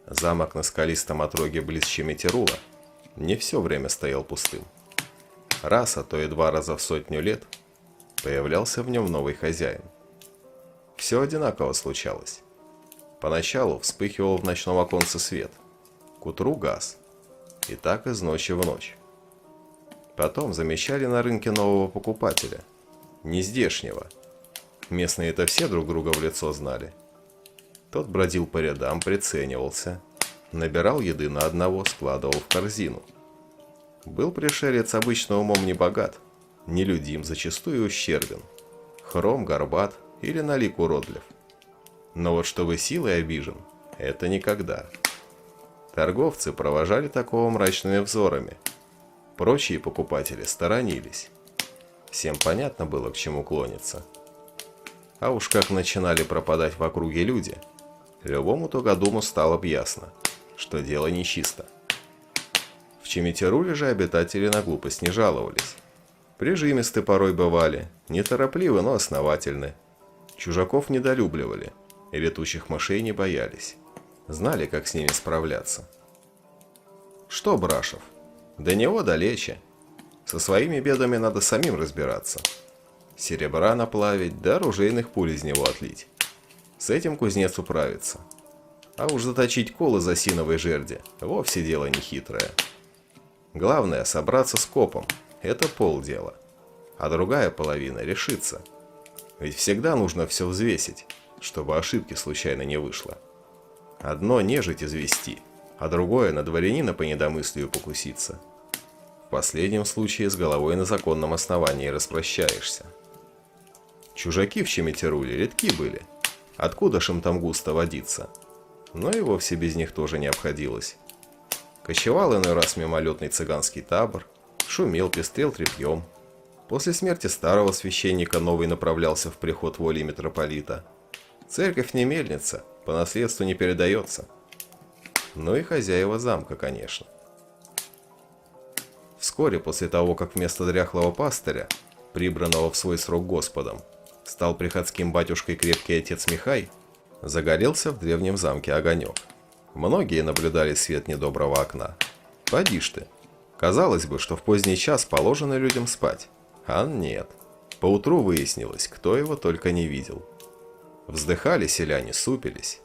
Замок на скалистом отроге близ Чемитерула не все время стоял пустым. Раз, а то и два раза в сотню лет появлялся в нем новый хозяин. Все одинаково случалось. Поначалу вспыхивал в ночном оконце свет, к утру гас, и так из ночи в ночь. Потом замечали на рынке нового покупателя, нездешнего. Местные-то все друг друга в лицо знали. Тот бродил по рядам, приценивался, набирал еды на одного, складывал в корзину. Был пришелец обычно умом не богат, нелюдим, зачастую ущербен, хром, горбат или на лик уродлив. Но вот чтобы силой обижен, это никогда. Торговцы провожали такого мрачными взорами. Прочие покупатели сторонились. Всем понятно было, к чему клонится. А уж как начинали пропадать в округе люди, любому тугодуму стало б ясно, что дело нечисто. В Чемитеруле же обитатели на глупость не жаловались. Прижимисты порой бывали, неторопливы, но основательны. Чужаков недолюбливали, и летучих мышей не боялись. Знали, как с ними справляться. Что Брашов? До него далече. Со своими бедами надо самим разбираться. Серебра наплавить, да оружейных пуль из него отлить. С этим кузнец управится. А уж заточить кол из осиновой жерди вовсе дело нехитрое. Главное собраться с копом, это полдела. А другая половина решится. Ведь всегда нужно все взвесить, чтобы ошибки случайно не вышло. Одно нежить извести, а другое на дворянина по недомыслию покуситься. В последнем случае с головой на законном основании распрощаешься. Чужаки в Чемитеруле редки были. Откуда ж им там густо водиться? Но и вовсе без них тоже не обходилось. Кочевал иной раз мимолетный цыганский табор, шумел, пестрел тряпьем. После смерти старого священника новый направлялся в приход воли митрополита. Церковь не мельница, по наследству не передается. Ну и хозяева замка, конечно. Вскоре после того, как вместо дряхлого пастыря, прибранного в свой срок Господом, стал приходским батюшкой крепкий отец Михай, загорелся в древнем замке огонек. Многие наблюдали свет недоброго окна. Поди ж ты. Казалось бы, что в поздний час положено людям спать. А нет. Поутру выяснилось, кто его только не видел. Вздыхали селяне, супились.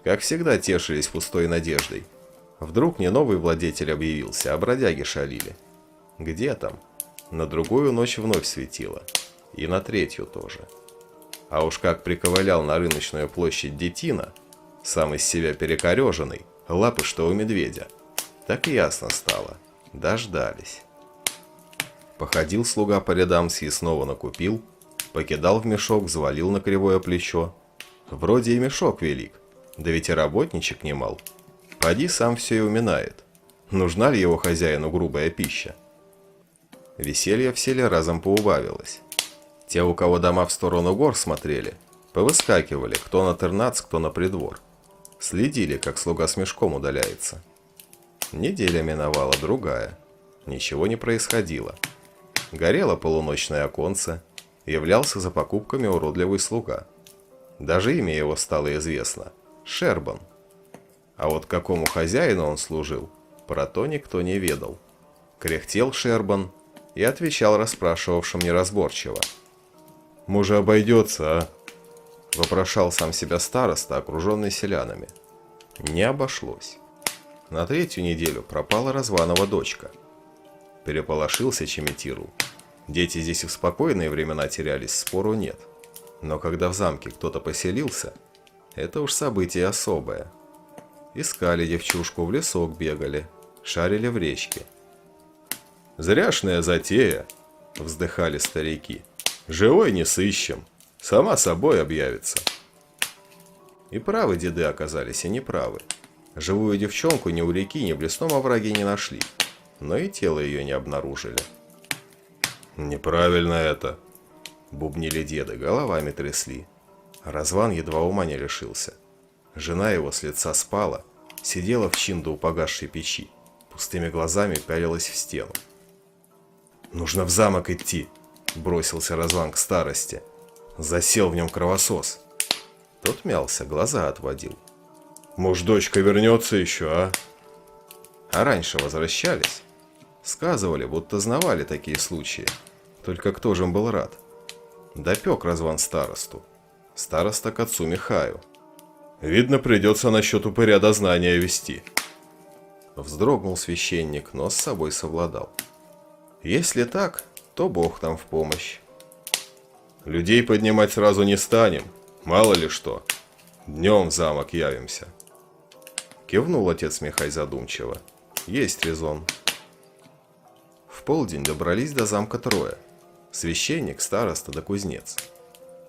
Как всегда тешились пустой надеждой. Вдруг не новый владетель объявился, а бродяги шалили. Где там? На другую ночь вновь светило. И на третью тоже. А уж как приковылял на рыночную площадь детина, сам из себя перекореженный, лапы что у медведя, так ясно стало. Дождались. Походил слуга по рядам, съестного накупил, покидал в мешок, взвалил на кривое плечо. Вроде и мешок велик, да ведь и работничек немал. Поди сам все и уминает. Нужна ли его хозяину грубая пища? Веселье в селе разом поубавилось. Те, у кого дома в сторону гор смотрели, повыскакивали, кто на тернац, кто на придвор. Следили, как слуга с мешком удаляется. Неделя миновала, другая. Ничего не происходило. Горело полуночное оконце, являлся за покупками уродливый слуга. Даже имя его стало известно – Шербан. А вот какому хозяину он служил, про то никто не ведал. Кряхтел Шербан и отвечал расспрашивавшим неразборчиво. «Може обойдется, а?» – вопрошал сам себя староста, окруженный селянами. Не обошлось. На третью неделю пропала Разванова дочка. Переполошился Чемитирул. Дети здесь и в спокойные времена терялись, спору нет. Но когда в замке кто-то поселился, это уж событие особое. Искали девчушку, в лесок бегали, шарили в речке. «Зряшная затея!» – вздыхали старики. «Живой не сыщем, сама собой объявится». И правы деды оказались, и неправы. Живую девчонку ни у реки, ни в лесном овраге не нашли, но и тело ее не обнаружили. «Неправильно это!» – бубнили деды, головами трясли. Разван едва ума не лишился. Жена его с лица спала, сидела в чинду у погасшей печи, пустыми глазами пялилась в стену. «Нужно в замок идти!» – бросился Разван к старости. «Засел в нем кровосос!» Тот мялся, глаза отводил. Может, дочка вернется еще, а? А раньше возвращались. Сказывали, будто знавали такие случаи. Только кто же им был рад? Допек Разван старосту. Староста к отцу Михаю. Видно, придется насчет упыря дознания вести. Вздрогнул священник, но с собой совладал. Если так, то Бог нам в помощь. Людей поднимать сразу не станем, мало ли что. Днем в замок явимся. Кивнул отец Михай задумчиво. Есть резон. В полдень добрались до замка трое. Священник, староста да кузнец.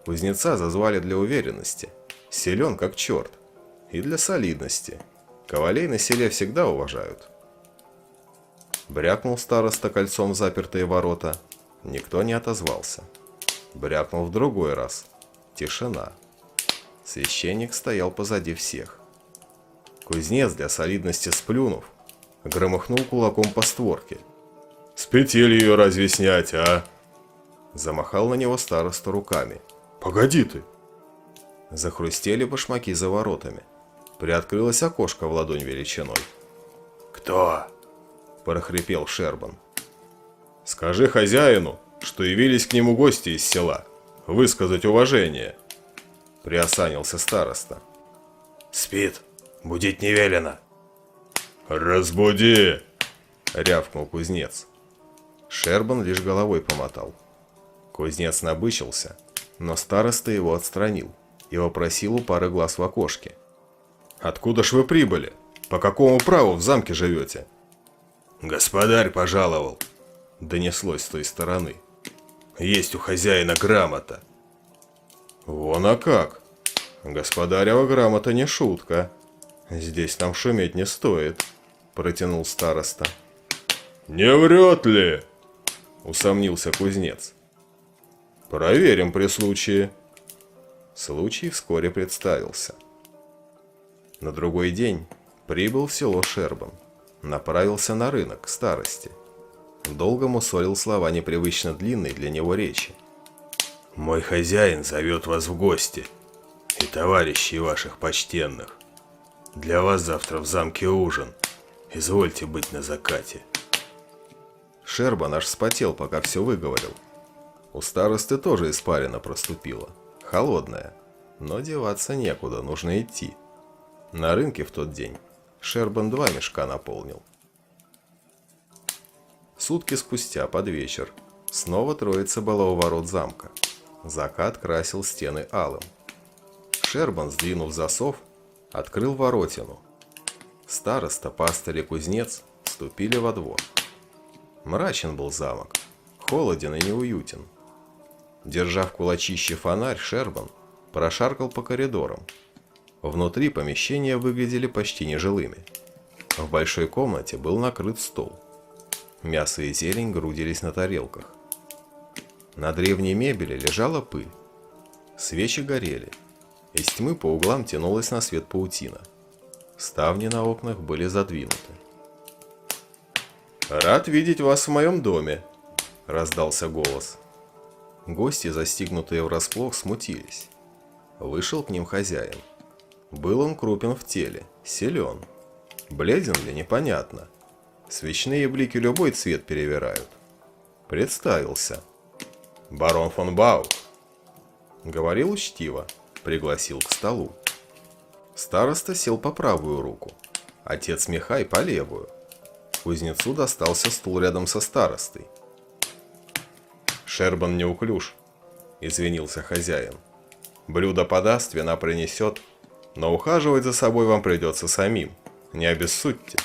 Кузнеца зазвали для уверенности. Силен как черт. И для солидности. Ковалей на селе всегда уважают. Брякнул староста кольцом в запертые ворота. Никто не отозвался. Брякнул в другой раз. Тишина. Священник стоял позади всех. Кузнец, для солидности сплюнув, громыхнул кулаком по створке. «С петель ее разве снять, а?» Замахал на него староста руками. «Погоди ты!» Захрустели башмаки за воротами. Приоткрылось окошко в ладонь величиной. «Кто?» – прохрипел Шербан. «Скажи хозяину, что явились к нему гости из села. Высказать уважение!» – приосанился староста. «Спит. Будить не велено». «Разбуди!» – рявкнул кузнец. Шербан лишь головой помотал. Кузнец набычился, но староста его отстранил и вопросил у пары глаз в окошке. «Откуда ж вы прибыли? По какому праву в замке живете?» «Господарь пожаловал», — донеслось с той стороны. «Есть у хозяина грамота». «Вон а как! Господарева грамота не шутка. Здесь нам шуметь не стоит», — протянул староста. «Не врет ли?» — усомнился кузнец. «Проверим при случае». Случай вскоре представился. На другой день прибыл в село Шербан. Направился на рынок к старости. Долго мусолил слова непривычно длинной для него речи. «Мой хозяин зовет вас в гости и товарищей ваших почтенных. Для вас завтра в замке ужин. Извольте быть на закате». Шербан аж вспотел, пока все выговорил. У старосты тоже испарина проступила. Холодная. Но деваться некуда, нужно идти. На рынке в тот день Шербан 2 мешка наполнил. Сутки спустя, под вечер, снова троица была у ворот замка. Закат красил стены алым. Шербан, сдвинув засов, открыл воротину. Староста, пастырь и кузнец вступили во двор. Мрачен был замок, холоден и неуютен. Держа в кулачище фонарь, Шербан прошаркал по коридорам. Внутри помещения выглядели почти нежилыми. В большой комнате был накрыт стол. Мясо и зелень грудились на тарелках. На древней мебели лежала пыль. Свечи горели. Из тьмы по углам тянулась на свет паутина. Ставни на окнах были задвинуты. «Рад видеть вас в моем доме», — раздался голос. Гости, застигнутые врасплох, смутились. Вышел к ним хозяин. Был он крупен в теле, силен. Бледен ли, непонятно. Свечные блики любой цвет перевирают. Представился. «Барон фон Баух». Говорил учтиво, пригласил к столу. Староста сел по правую руку, отец Михай по левую. Кузнецу достался стул рядом со старостой. «Шербан неуклюж», — извинился хозяин. «Блюдо подаст, вина принесет, но ухаживать за собой вам придется самим, не обессудьте».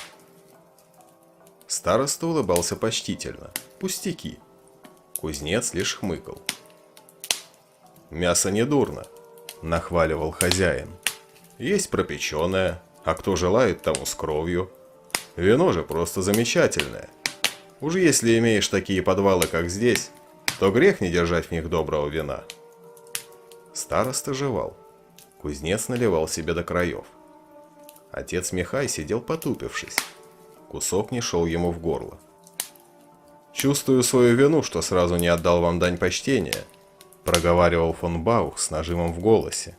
Староста улыбался почтительно. Пустяки. Кузнец лишь хмыкал. «Мясо не дурно», — нахваливал хозяин. «Есть пропеченное, а кто желает, тому с кровью. Вино же просто замечательное. Уж если имеешь такие подвалы, как здесь, то грех не держать в них доброго вина». Староста жевал. Кузнец наливал себе до краев. Отец Михай сидел потупившись. Кусок не шел ему в горло. «Чувствую свою вину, что сразу не отдал вам дань почтения», — проговаривал фон Баух с нажимом в голосе.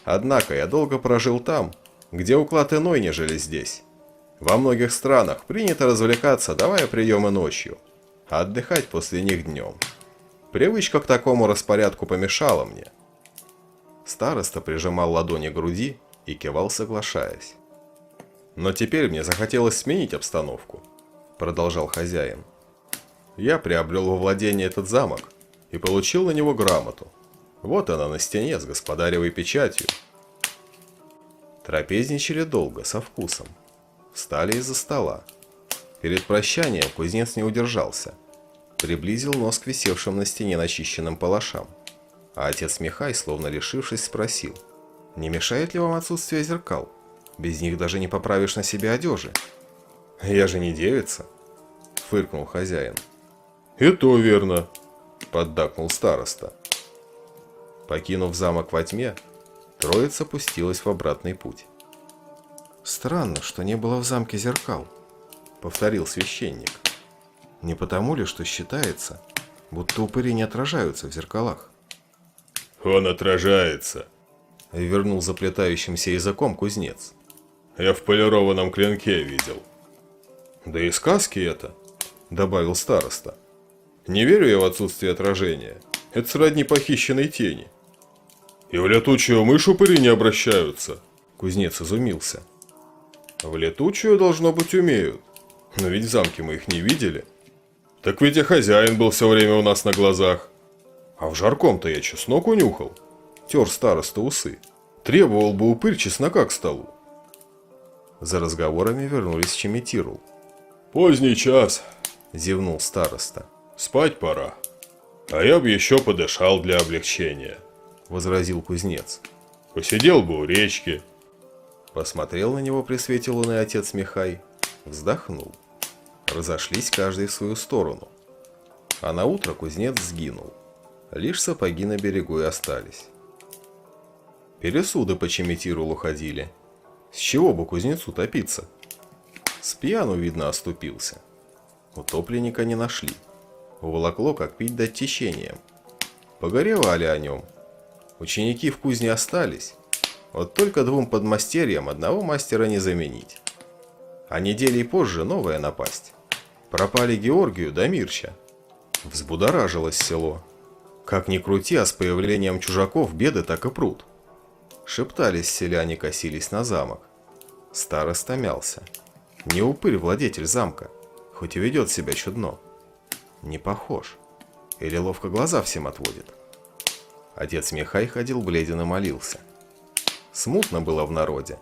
«Однако я долго прожил там, где уклад иной, нежели здесь. Во многих странах принято развлекаться, давая приемы ночью, а отдыхать после них днем. Привычка к такому распорядку помешала мне. Староста прижимал ладони к груди и кивал, соглашаясь. «Но теперь мне захотелось сменить обстановку», — продолжал хозяин. «Я приобрел во владение этот замок и получил на него грамоту. Вот она на стене с господаревой печатью». Трапезничали долго, со вкусом. Встали из-за стола. Перед прощанием кузнец не удержался. Приблизил нос к висевшим на стене начищенным палашам. А отец Михай, словно решившись, спросил: «Не мешает ли вам отсутствие зеркал? Без них даже не поправишь на себе одежи». «Я же не девица», — фыркнул хозяин. «И то верно», — поддакнул староста. Покинув замок во тьме, троица пустилась в обратный путь. «Странно, что не было в замке зеркал», — повторил священник. «Не потому ли, что считается, будто упыри не отражаются в зеркалах?» «Он отражается», — вернул заплетающимся языком кузнец. «Я в полированном клинке видел». «Да и сказки это», — добавил староста. «Не верю я в отсутствие отражения. Это сродни похищенной тени». «И в летучую мышь упыри не обращаются», — кузнец изумился. «В летучую, должно быть, умеют. Но ведь в замке мы их не видели». «Так ведь и хозяин был все время у нас на глазах». «А в жарком-то я чеснок унюхал», — тер староста усы. «Требовал бы упырь чеснока к столу». За разговорами вернулись в Чеметирул. «Поздний час», — зевнул староста. «Спать пора. А я бы еще подышал для облегчения», — возразил кузнец. «Посидел бы у речки». Посмотрел на него при свете луны отец Михай, вздохнул. Разошлись каждый в свою сторону. А на утро кузнец сгинул. Лишь сапоги на берегу и остались. Пересуды по Чеметирулу ходили. С чего бы кузнецу топиться? С пьяну, видно, оступился. Утопленника не нашли. Уволокло, как пить дать течением. Погоревали о нем. Ученики в кузне остались. Вот только двум подмастерьям одного мастера не заменить. А неделей позже новая напасть. Пропали Георгию да Мирча. Взбудоражилось село. Как ни крути, а с появлением чужаков беды так и прут. Шептались селяне, косились на замок. Староста мялся. Не упырь владетель замка, хоть и ведет себя чудно. Не похож. Или ловко глаза всем отводит. Отец Михай ходил бледен и молился. Смутно было в народе.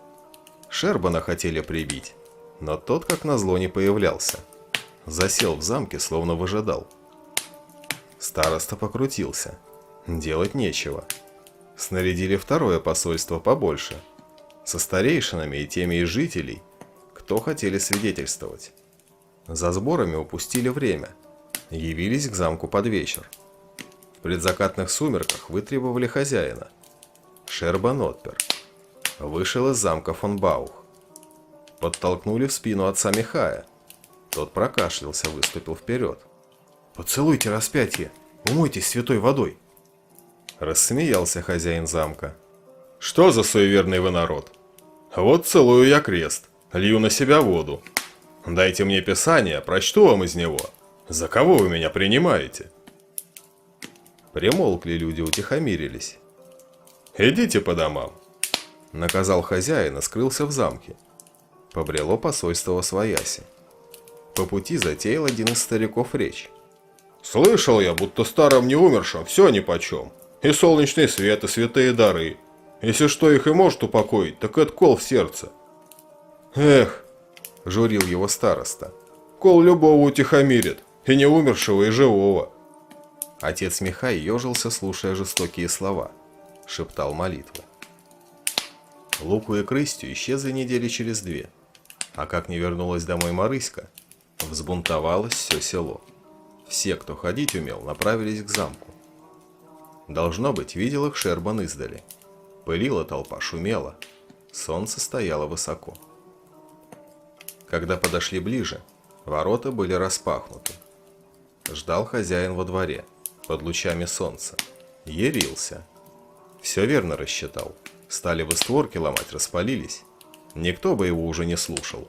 Шербана хотели прибить, но тот, как назло, не появлялся. Засел в замке, словно выжидал. Староста покрутился. Делать нечего. Снарядили второе посольство побольше. Со старейшинами и теми из жителей, кто хотели свидетельствовать. За сборами упустили время. Явились к замку под вечер. В предзакатных сумерках вытребовали хозяина. Шербан отпер. Вышел из замка фон Баух. Подтолкнули в спину отца Михая. Тот прокашлялся, выступил вперед. «Поцелуйте распятие, умойтесь святой водой!» Рассмеялся хозяин замка. «Что за суеверный вы народ? Вот целую я крест, лью на себя воду. Дайте мне писание, прочту вам из него. За кого вы меня принимаете?» Примолкли люди, утихомирились. «Идите по домам», — наказал хозяин и скрылся в замке. Побрело посольство восвояси. По пути затеял один из стариков речь. «Слышал я, будто старым неумершим все нипочем. И солнечный свет, и святые дары. Если что их и может упокоить, так это кол в сердце». «Эх», — журил его староста, — «кол любого утихомирит, и не умершего, и живого». Отец Михай ежился, слушая жестокие слова. Шептал молитвы. Луку и Крыстю исчезли недели через 2. А как не вернулась домой Марыська, взбунтовалось все село. Все, кто ходить умел, направились к замку. Должно быть, видел их Шербан издали. Пылила толпа, шумела. Солнце стояло высоко. Когда подошли ближе, ворота были распахнуты. Ждал хозяин во дворе, под лучами солнца. Ярился. Все верно рассчитал. Стали бы створки ломать, распалились. никто бы его уже не слушал.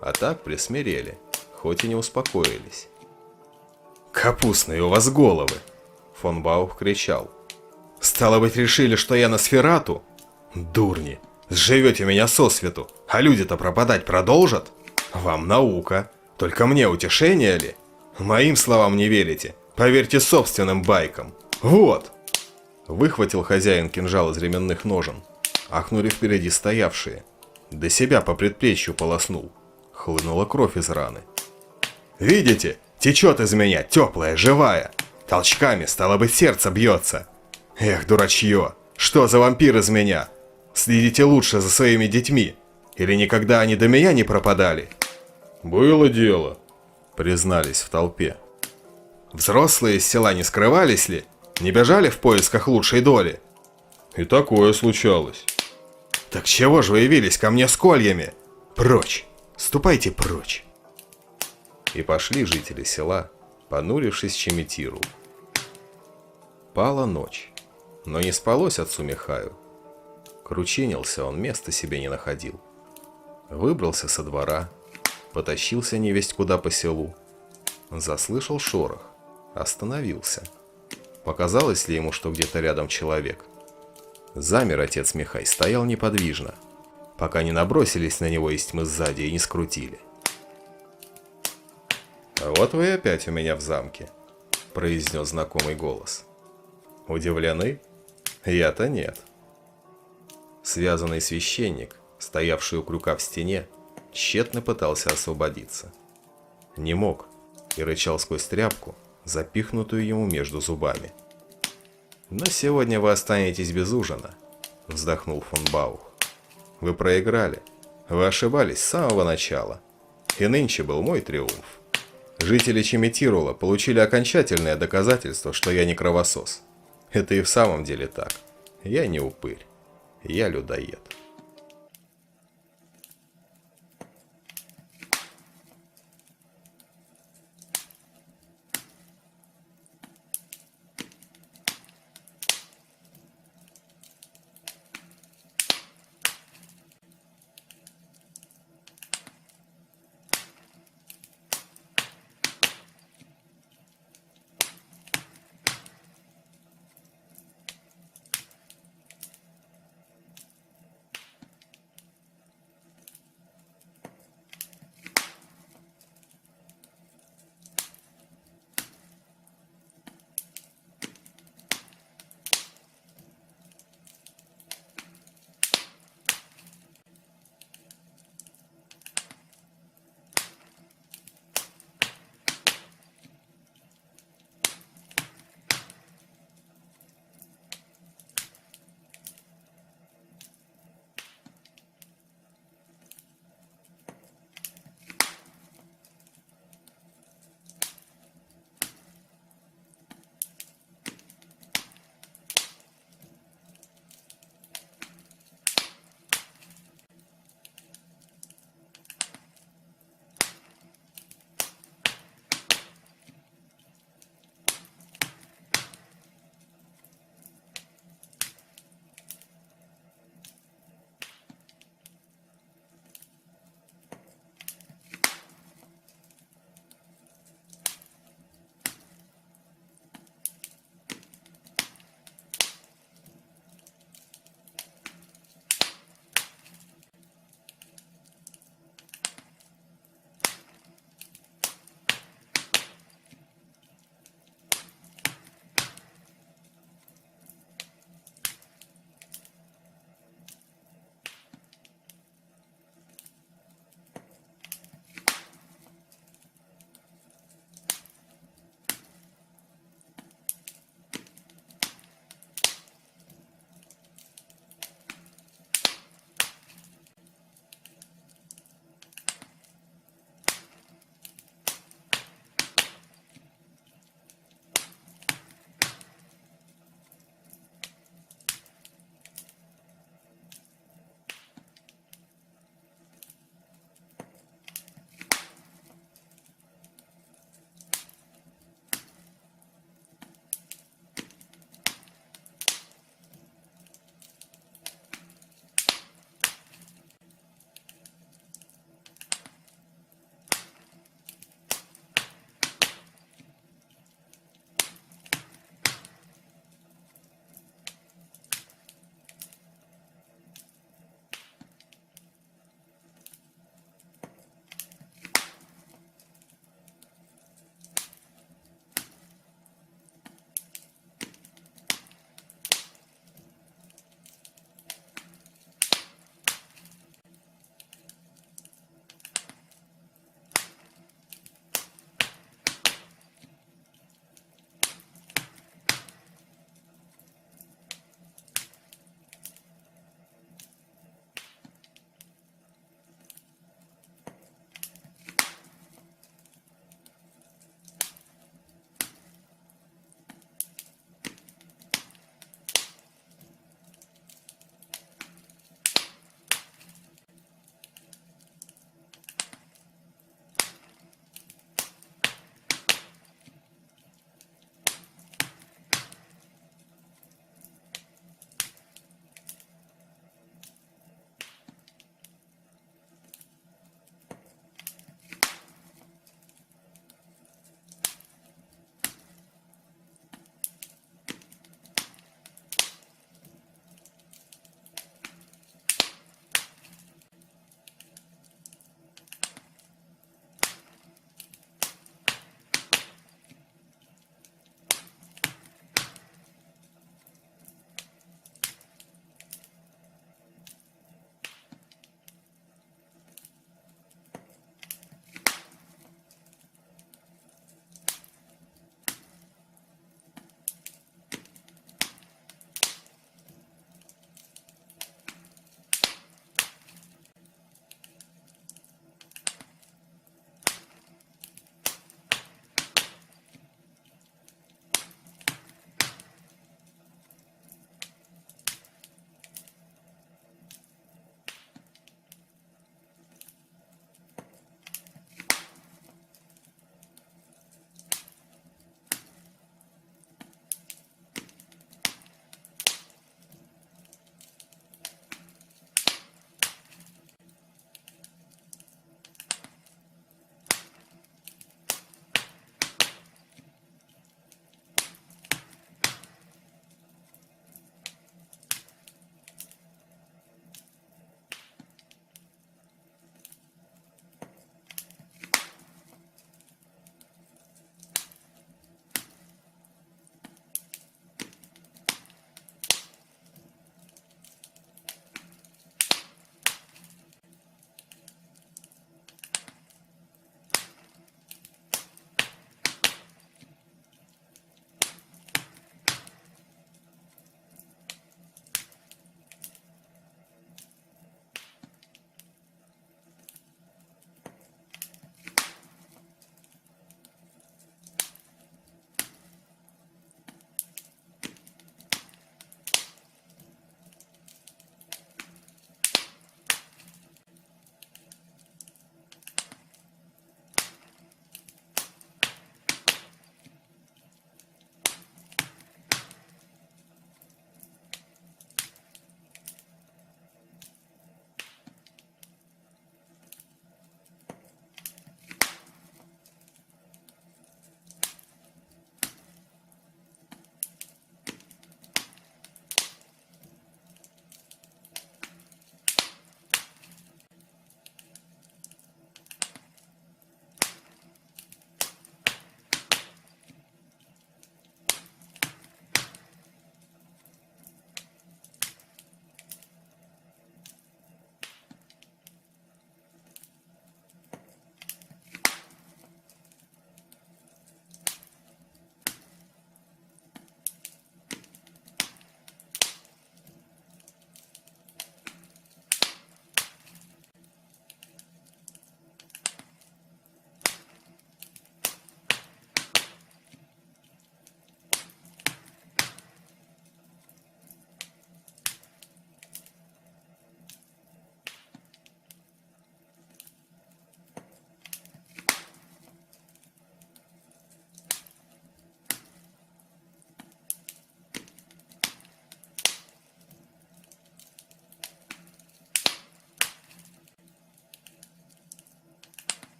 А так присмирели, хоть и не успокоились. «Капустные у вас головы!» Фон Баух кричал. «Стало быть, решили, что я Носферату? Дурни! Сживете меня сосвету, а люди-то пропадать продолжат? Вам наука, только мне утешение ли? Моим словам не верите, поверьте собственным байкам. Вот!» Выхватил хозяин кинжал из ременных ножен. Ахнули впереди стоявшие. До себя по предплечью полоснул. Хлынула кровь из раны. «Видите? Течет из меня, теплая, живая. Толчками, стало быть, сердце бьется. Эх, дурачье, что за вампир из меня? Следите лучше за своими детьми. Или никогда они до меня не пропадали?» «Было дело», признались в толпе. «Взрослые из села не скрывались ли? Не бежали в поисках лучшей доли?» «И такое случалось». «Так чего же вы явились ко мне с кольями? Прочь! Ступайте прочь!» И пошли жители села, понурившись Чеметиру. Пала ночь, но не спалось отцу Михаю. Кручинился он, места себе не находил. Выбрался со двора, потащился невесть куда по селу. Заслышал шорох, остановился. Показалось ли ему, что где-то рядом человек? Замер отец Михай, стоял неподвижно, пока не набросились на него из тьмы сзади и не скрутили. «Вот вы опять у меня в замке», — произнес знакомый голос. «Удивлены? Я-то нет». Связанный священник, стоявший у крюка в стене, тщетно пытался освободиться. Не мог и рычал сквозь тряпку, запихнутую ему между зубами. «Но сегодня вы останетесь без ужина», — вздохнул фон Баух. «Вы проиграли. Вы ошибались с самого начала. И нынче был мой триумф. Жители Чеметирула получили окончательное доказательство, что я не кровосос. Это и в самом деле так. Я не упырь. Я людоед».